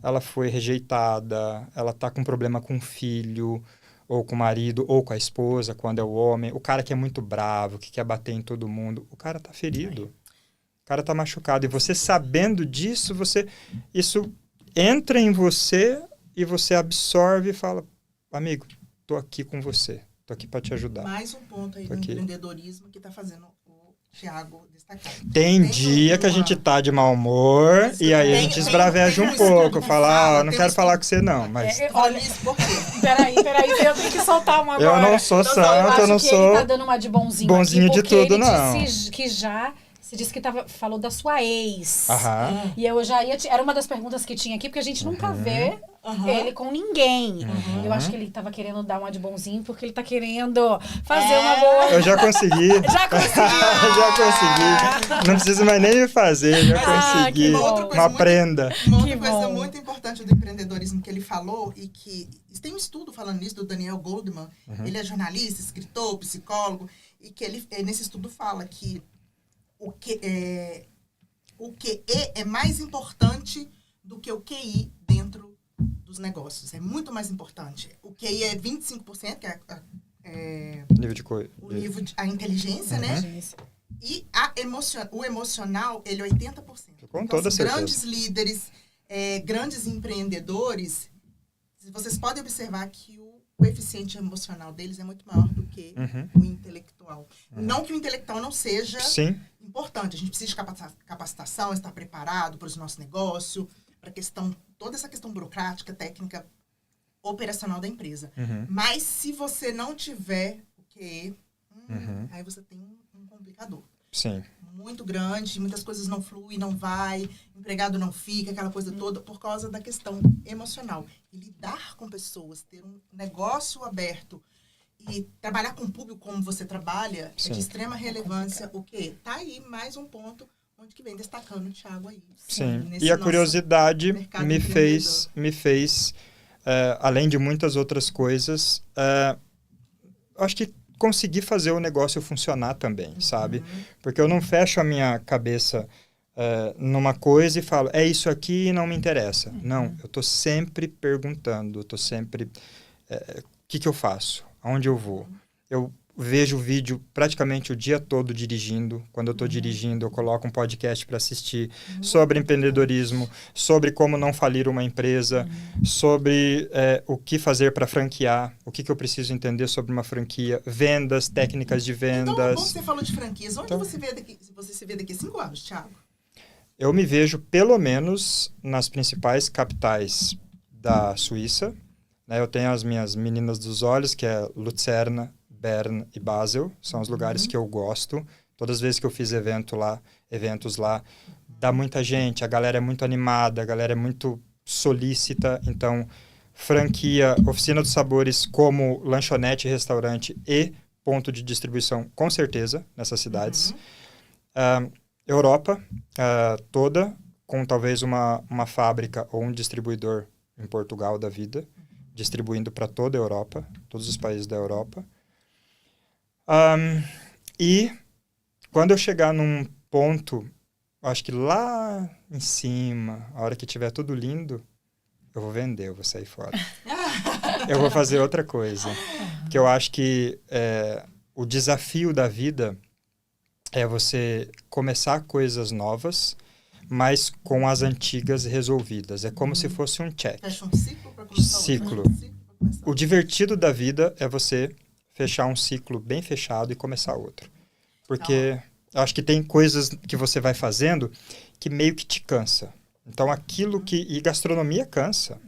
ela foi rejeitada, ela está com problema com o filho, ou com o marido, ou com a esposa, quando é o homem. O cara que é muito bravo, que quer bater em todo mundo, o cara está ferido. O cara está machucado. E você sabendo disso, isso entra em você e você absorve e fala, amigo, tô aqui com você. Tô aqui para te ajudar. Mais um ponto aí do empreendedorismo que está fazendo o Thiago destacar. Tem dia que a gente tá de mau humor e aí a gente esbraveja um pouco. Fala, não quero falar com você não, mas... Olha isso, por quê? Peraí, eu tenho que soltar uma agora. Eu não sou santo, eu não sou... Ele tá dando uma de bonzinho aqui, de tudo, não. Ele disse que você disse que falou da sua ex. Aham. E eu já ia... Era uma das perguntas que tinha aqui, porque a gente nunca vê ele com ninguém. Eu acho que ele tava querendo dar uma de bonzinho, porque ele tá querendo fazer uma boa... Eu já consegui. Já conseguiu! Já consegui. Não precisa mais nem me fazer, já consegui. que bom. Uma prenda. Uma outra Que coisa bom. muito importante do empreendedorismo que ele falou e que tem um estudo falando nisso do Daniel Goleman. Ele é jornalista, escritor, psicólogo e que ele nesse estudo fala que o QE é mais importante do que o QI dentro dos negócios. É muito mais importante. O QI é 25%, que é Nível de coisa. o nível a inteligência, né? E o emocional, ele é 80%. Com então, toda certeza. Grandes líderes, grandes empreendedores, vocês podem observar que o coeficiente emocional deles é muito maior do que o intelectual. Não que o intelectual não seja importante. A gente precisa de capacitação, estar preparado para o nosso negócio, para toda essa questão burocrática, técnica, operacional da empresa. Mas se você não tiver o QE, aí você tem um complicador. Sim. Muito grande, muitas coisas não fluem, não vai, empregado não fica, aquela coisa toda, por causa da questão emocional. E lidar com pessoas, ter um negócio aberto e trabalhar com o público como você trabalha é de extrema relevância. O quê? Tá aí mais um ponto onde que vem destacando o Thiago aí. Sim. E a curiosidade me fez além de muitas outras coisas, acho que conseguir fazer o negócio funcionar também, sabe? Porque eu não fecho a minha cabeça numa coisa e falo, é isso aqui e não me interessa. Não, eu tô sempre perguntando, eu tô sempre... o que eu faço? Aonde eu vou? Eu vejo vídeo praticamente o dia todo dirigindo. Quando eu estou dirigindo, eu coloco um podcast para assistir sobre empreendedorismo, sobre como não falir uma empresa, sobre o que fazer para franquear, o que eu preciso entender sobre uma franquia, vendas, técnicas de vendas. Então, bom que você falou de franquias. Onde você se vê daqui a 5 anos, Thiago? Eu me vejo, pelo menos, nas principais capitais da Suíça. Eu tenho as minhas meninas dos olhos, que é Lucerna, Bern e Basel, são os lugares que eu gosto. Todas as vezes que eu fiz eventos lá, dá muita gente, a galera é muito animada, a galera é muito solícita. Então, franquia, oficina dos sabores como lanchonete, restaurante e ponto de distribuição, com certeza, nessas cidades. Europa toda, com talvez uma fábrica ou um distribuidor em Portugal da vida, distribuindo para toda a Europa, todos os países da Europa. E quando eu chegar num ponto, acho que lá em cima, a hora que tiver tudo lindo, eu vou vender, eu vou sair fora. Eu vou fazer outra coisa. Porque eu acho que o desafio da vida é você começar coisas novas, mas com as antigas resolvidas. É como se fosse um check. Fecha um ciclo para começar outro. O divertido da vida é você fechar um ciclo bem fechado e começar outro. Porque eu acho que tem coisas que você vai fazendo que meio que te cansa. Então, aquilo que... E gastronomia cansa.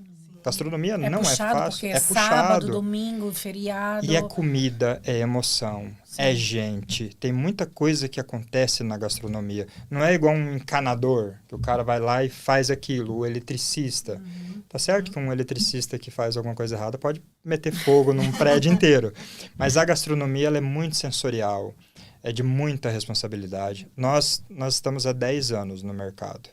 Gastronomia não é fácil. É puxado. Sábado, domingo, feriado. E é comida, é emoção, é gente. Tem muita coisa que acontece na gastronomia. Não é igual um encanador, que o cara vai lá e faz aquilo. O eletricista. Tá certo que um eletricista que faz alguma coisa errada pode meter fogo num prédio inteiro. Mas a gastronomia, ela é muito sensorial. É de muita responsabilidade. Nós estamos há 10 anos no mercado.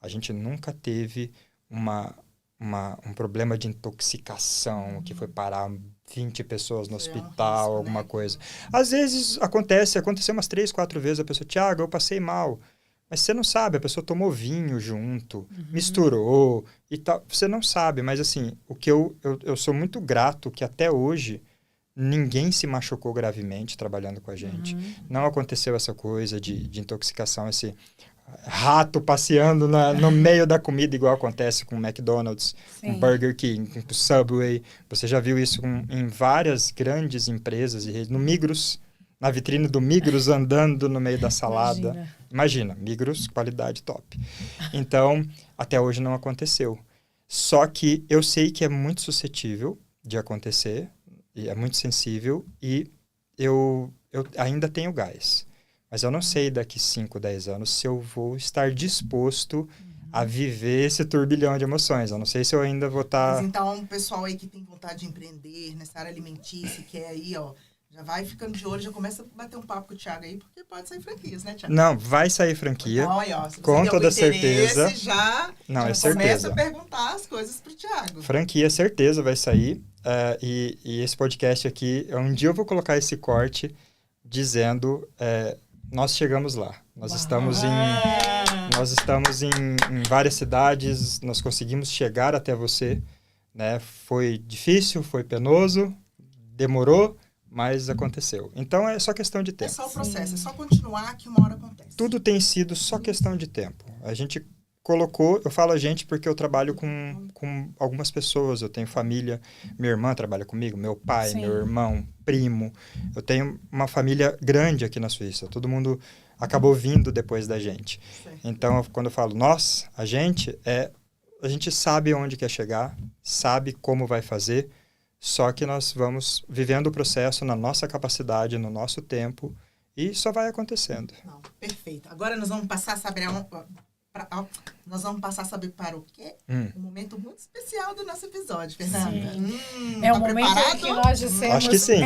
A gente nunca teve um problema de intoxicação, que foi parar 20 pessoas no hospital, alguma coisa. Às vezes aconteceu umas 3, 4 vezes, a pessoa, Thiago, eu passei mal. Mas você não sabe, a pessoa tomou vinho junto, misturou e tal. Você não sabe, mas assim, o que eu sou muito grato que até hoje ninguém se machucou gravemente trabalhando com a gente. Não aconteceu essa coisa de intoxicação, esse rato passeando no meio da comida, igual acontece com o McDonald's, com o Burger King, com o Subway. Você já viu isso em várias grandes empresas, no Migros, na vitrine do Migros, andando no meio da salada. Imagina, Migros, qualidade top. Então, até hoje não aconteceu. Só que eu sei que é muito suscetível de acontecer, e é muito sensível, e eu ainda tenho gás. Mas eu não sei daqui 5, 10 anos se eu vou estar disposto a viver esse turbilhão de emoções. Eu não sei se eu ainda vou estar... Mas então, o pessoal aí que tem vontade de empreender nessa área alimentícia, que é aí, ó, já vai ficando de olho, já começa a bater um papo com o Thiago aí, porque pode sair franquias, né, Thiago? Não, vai sair franquia. Então, aí, ó, se você Com tem toda algum interesse, certeza. já Não, é começa certeza. a perguntar as coisas pro Thiago. Franquia, certeza, vai sair. E esse podcast aqui, um dia eu vou colocar esse corte dizendo, nós chegamos lá. Nós estamos em várias cidades, nós conseguimos chegar até você, né? Foi difícil, foi penoso, demorou, mas aconteceu. Então, é só questão de É tempo. só o processo, é só continuar que uma hora acontece. Tudo tem sido só questão de tempo. A gente colocou, eu falo a gente porque eu trabalho com algumas pessoas, eu tenho família, minha irmã trabalha comigo, meu pai, Sim. meu irmão, primo. Eu tenho uma família grande aqui na Suíça, todo mundo acabou vindo depois da gente. Certo. Então, quando eu falo nós, a gente sabe onde quer chegar, sabe como vai fazer, só que nós vamos vivendo o processo na nossa capacidade, no nosso tempo, e só vai acontecendo. Não, perfeito. Agora nós vamos passar, sabe para o quê? Um momento muito especial do nosso episódio, Fernanda. É Tá o momento preparado? que nós dissemos Acho que sim.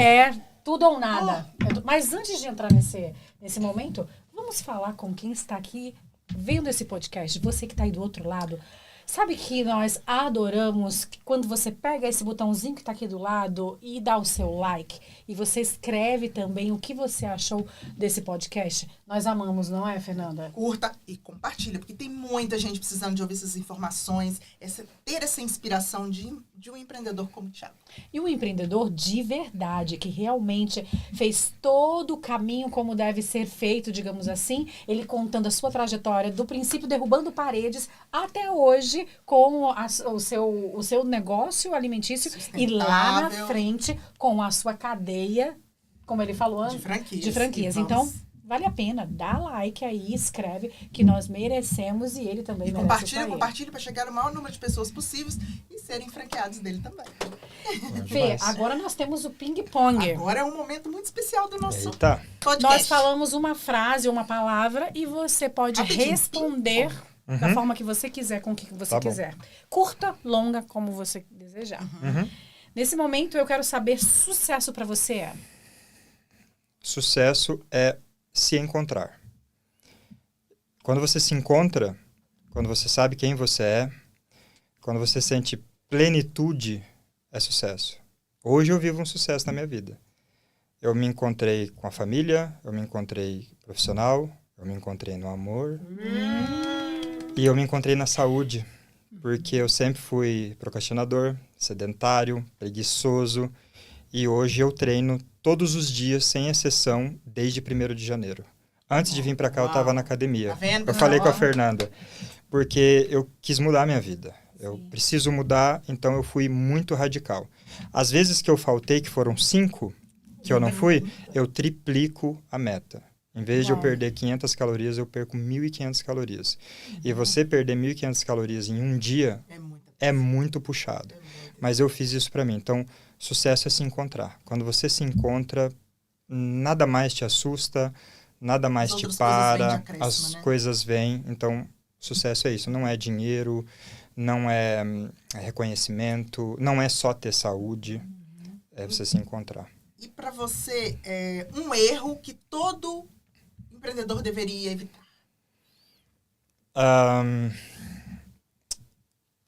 Tudo ou nada. Mas antes de entrar nesse momento, vamos falar com quem está aqui vendo esse podcast. Você que está aí do outro lado. Sabe que nós adoramos quando você pega esse botãozinho que está aqui do lado e dá o seu like. E você escreve também o que você achou desse podcast. Nós amamos, não é, Fernanda? Curta e compartilha, porque tem muita gente precisando de ouvir essas informações, ter essa inspiração de um empreendedor como o Thiago. E um empreendedor de verdade, que realmente fez todo o caminho como deve ser feito, digamos assim. Ele contando a sua trajetória, do princípio derrubando paredes, até hoje com o seu negócio alimentício e lá na frente com a sua cadeia, como ele falou antes, de franquias. Então, vale a pena, dá like aí, escreve, que nós merecemos e ele também merece. Compartilhe para chegar ao maior número de pessoas possíveis e serem franqueados dele também. Fê, agora nós temos o ping-pong. Agora é um momento muito especial do nosso podcast. Nós falamos uma frase, uma palavra e você pode responder da forma que você quiser, com o que você quiser. Curta, longa, como você desejar. Nesse momento, eu quero saber, sucesso para você é? Sucesso é se encontrar. Quando você se encontra, quando você sabe quem você é, quando você sente plenitude, é sucesso. Hoje eu vivo um sucesso na minha vida. Eu me encontrei com a família, eu me encontrei profissional, eu me encontrei no amor e eu me encontrei na saúde, porque eu sempre fui procrastinador, sedentário, preguiçoso e hoje eu treino todos os dias, sem exceção, desde 1º de janeiro. Antes de vir para cá, eu estava na academia. Tá vendo? Eu falei com a Fernanda, porque eu quis mudar a minha vida. Eu preciso mudar, então eu fui muito radical. Às vezes que eu faltei, que foram 5, que eu não fui, eu triplico a meta. Em vez de eu perder 500 calorias, eu perco 1.500 calorias. E você perder 1.500 calorias em um dia é muito puxado. Mas eu fiz isso para mim. Então, sucesso é se encontrar. Quando você se encontra, nada mais te assusta, nada mais te para, as coisas vêm. Então, sucesso é isso. Não é dinheiro, não é reconhecimento, não é só ter saúde, é você se encontrar. E para você, um erro que todo empreendedor deveria evitar?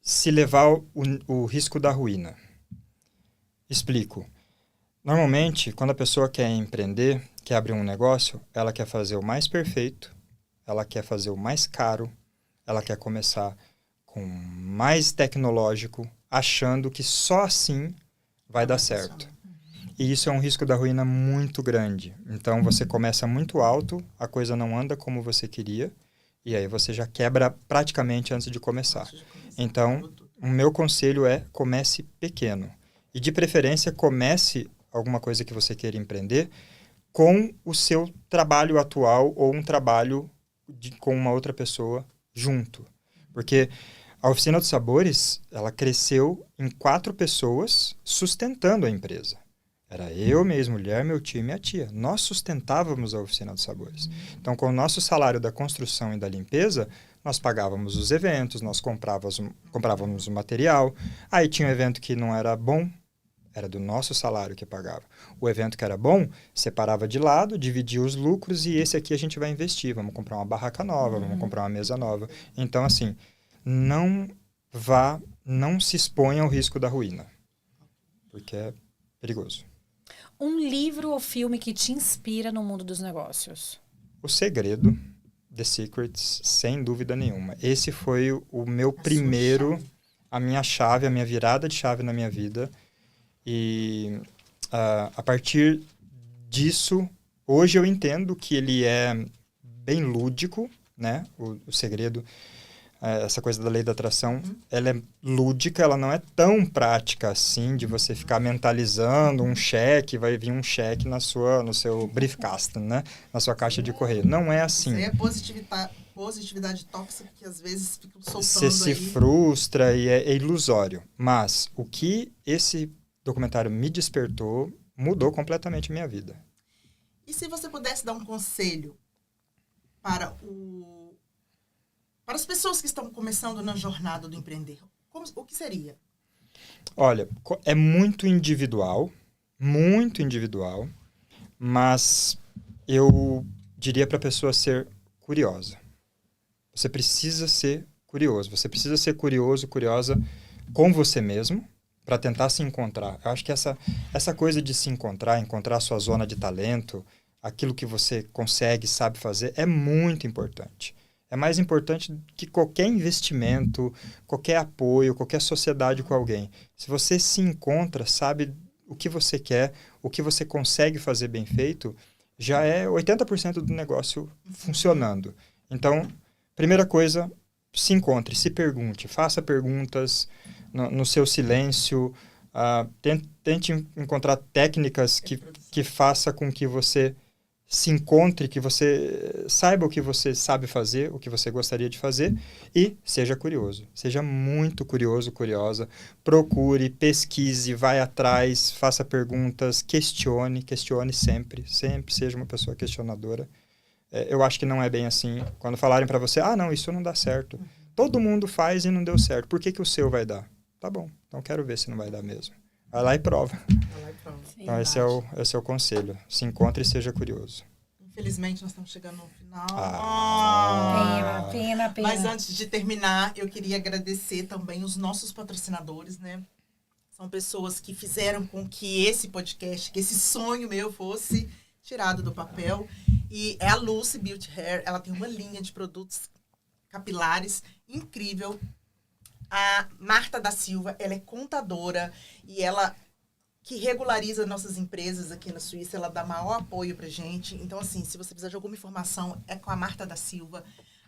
Se levar o risco da ruína. Explico. Normalmente, quando a pessoa quer empreender, quer abrir um negócio, ela quer fazer o mais perfeito, ela quer fazer o mais caro, ela quer começar com mais tecnológico, achando que só assim vai dar certo. E isso é um risco da ruína muito grande. Então, você começa muito alto, a coisa não anda como você queria, e aí você já quebra praticamente antes de começar. Então, o meu conselho é comece pequeno. E, de preferência, comece alguma coisa que você queira empreender com o seu trabalho atual ou um trabalho com uma outra pessoa junto. Porque a Oficina dos Sabores, ela cresceu em 4 pessoas sustentando a empresa. Era eu, minha ex-mulher, meu tio e minha tia. Nós sustentávamos a Oficina dos Sabores. Então, com o nosso salário da construção e da limpeza, nós pagávamos os eventos, nós comprávamos o material. Aí tinha um evento que não era bom, era do nosso salário que pagava. O evento que era bom, separava de lado, dividia os lucros e esse aqui a gente vai investir. Vamos comprar uma barraca nova, vamos comprar uma mesa nova. Então, assim, não se exponha ao risco da ruína, porque é perigoso. Um livro ou filme que te inspira no mundo dos negócios? O Segredo, The Secrets, sem dúvida nenhuma. Esse foi o meu primeiro, a minha chave, a minha virada de chave na minha vida. E a partir disso, hoje eu entendo que ele é bem lúdico, né? O Segredo, essa coisa da lei da atração, ela é lúdica, ela não é tão prática assim, de você ficar mentalizando um cheque, vai vir um cheque no seu briefcase, né? Na sua caixa de correio. Não é assim. Isso é positividade tóxica que às vezes fica soltando Você se frustra e é ilusório. Mas o que esse documentário me despertou, mudou completamente a minha vida. E se você pudesse dar um conselho para as pessoas que estão começando na jornada do empreender, o que seria? Olha, é muito individual, mas eu diria para a pessoa ser curiosa. Você precisa ser curioso, curiosa com você mesmo, para tentar se encontrar. Eu acho que essa coisa de se encontrar a sua zona de talento, aquilo que você consegue, sabe fazer, é muito importante. É mais importante que qualquer investimento, qualquer apoio, qualquer sociedade com alguém. Se você se encontra, sabe o que você quer, o que você consegue fazer bem feito, já é 80% do negócio funcionando. Então, primeira coisa, se encontre, se pergunte, faça perguntas no seu silêncio, tente encontrar técnicas que faça com que você se encontre, que você saiba o que você sabe fazer, o que você gostaria de fazer e seja curioso. Seja muito curioso, curiosa. Procure, pesquise, vai atrás, faça perguntas, questione sempre. Sempre seja uma pessoa questionadora. Eu acho que não é bem assim. Quando falarem para você, não, isso não dá certo. Todo mundo faz e não deu certo. Por que o seu vai dar? Tá bom, então quero ver se não vai dar mesmo. Vai lá e prova. Então esse é o conselho. Se encontre e seja curioso. Infelizmente nós estamos chegando no final. Pena. Mas antes de terminar, eu queria agradecer também os nossos patrocinadores, né? São pessoas que fizeram com que esse podcast, que esse sonho meu fosse tirado do papel. E é a Lucy Beauty Hair. Ela tem uma linha de produtos capilares incrível. A Marta da Silva, ela é contadora e ela que regulariza nossas empresas aqui na Suíça, ela dá maior apoio pra gente. Então, assim, se você precisar de alguma informação, é com a Marta da Silva.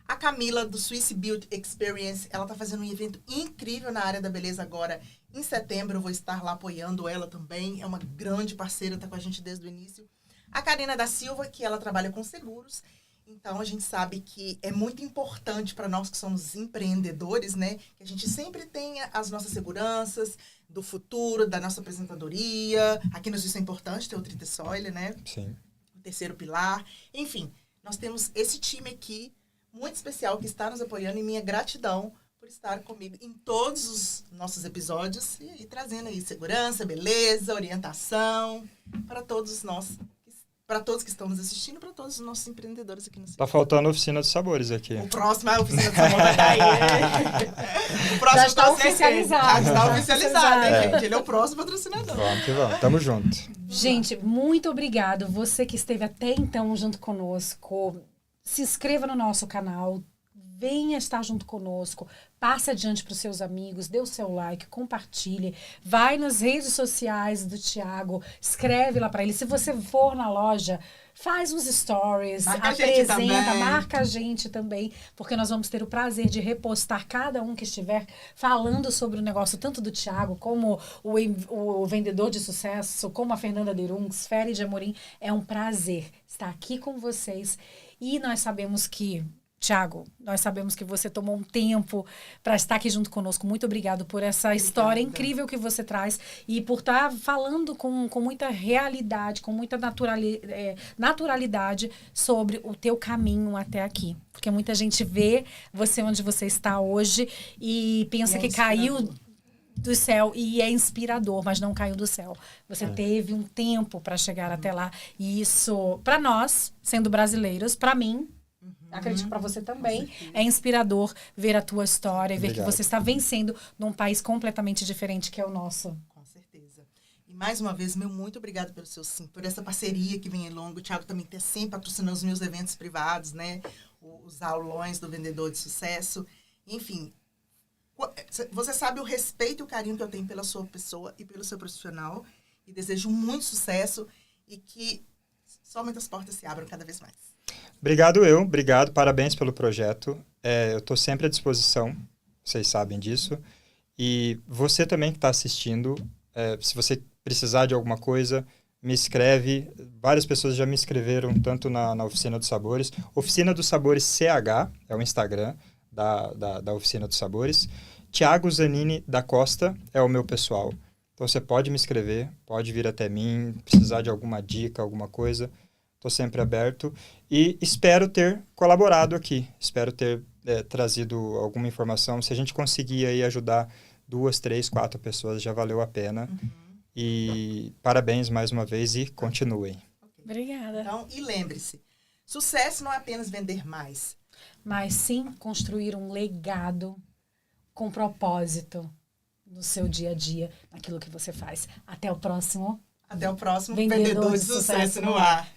A Camila, do Swiss Beauty Experience, ela tá fazendo um evento incrível na área da beleza agora. Em setembro, eu vou estar lá apoiando ela também. É uma grande parceira, tá com a gente desde o início. A Karina da Silva, que ela trabalha com seguros. Então, a gente sabe que é muito importante para nós que somos empreendedores, né? Que a gente sempre tenha as nossas seguranças do futuro, da nossa apresentadoria. Aqui no Suíça é importante ter o Tritesoile, né? Sim. O terceiro pilar. Enfim, nós temos esse time aqui, muito especial, que está nos apoiando. E minha gratidão por estar comigo em todos os nossos episódios. E aí, trazendo aí segurança, beleza, orientação para todos nós. Para todos que estão nos assistindo, para todos os nossos empreendedores aqui no Suíça. Tá faltando a oficina de sabores aqui. O próximo é a oficina de sabor da Daí. O próximo já está oficializado. Já está oficializado, hein, gente? Ele é o próximo patrocinador. Vamos que vamos. Tamo junto. Gente, muito obrigado. Você que esteve até então junto conosco. Se inscreva no nosso canal. Venha estar junto conosco, passe adiante para os seus amigos, dê o seu like, compartilhe, vai nas redes sociais do Thiago, escreve lá para ele. Se você for na loja, faz uns stories, apresenta, marca a gente também, porque nós vamos ter o prazer de repostar cada um que estiver falando sobre o negócio, tanto do Thiago, como o vendedor de sucesso, como a Fernanda Derungs, Feri de Amorim. É um prazer estar aqui com vocês e nós sabemos que Tiago, nós sabemos que você tomou um tempo para estar aqui junto conosco. Muito obrigado por essa história incrível que você traz e por estar falando com muita realidade, com muita naturalidade sobre o teu caminho até aqui. Porque muita gente vê você onde você está hoje e pensa que caiu do céu e é inspirador, mas não caiu do céu. Você teve um tempo para chegar até lá. E isso, para nós, sendo brasileiros, para mim, acredito para você também, é inspirador ver a tua história e ver que você está vencendo num país completamente diferente que é o nosso. Com certeza. E mais uma vez, meu muito obrigado pelo seu sim, por essa parceria que vem longo. O Tiago também está sempre patrocinando os meus eventos privados, né? Os aulões do Vendedor de Sucesso. Enfim, você sabe o respeito e o carinho que eu tenho pela sua pessoa e pelo seu profissional. E desejo muito sucesso e que somente as portas se abram cada vez mais. Obrigado, parabéns pelo projeto. Eu estou sempre à disposição, vocês sabem disso. E você também que está assistindo, se você precisar de alguma coisa, me escreve. Várias pessoas já me escreveram, tanto na Oficina dos Sabores. Oficina dos Sabores CH é o Instagram da Oficina dos Sabores. Tiago Zanini da Costa é o meu pessoal. Então você pode me escrever, pode vir até mim, precisar de alguma dica, alguma coisa. Estou sempre aberto e espero ter colaborado aqui. Espero ter trazido alguma informação. Se a gente conseguir aí ajudar 2, 3, 4 pessoas, já valeu a pena. E parabéns mais uma vez e continuem. Okay. Obrigada. Então, e lembre-se, sucesso não é apenas vender mais. Mas sim construir um legado com propósito no seu dia a dia, naquilo que você faz. Até o próximo. Vendedor de Sucesso no Ar.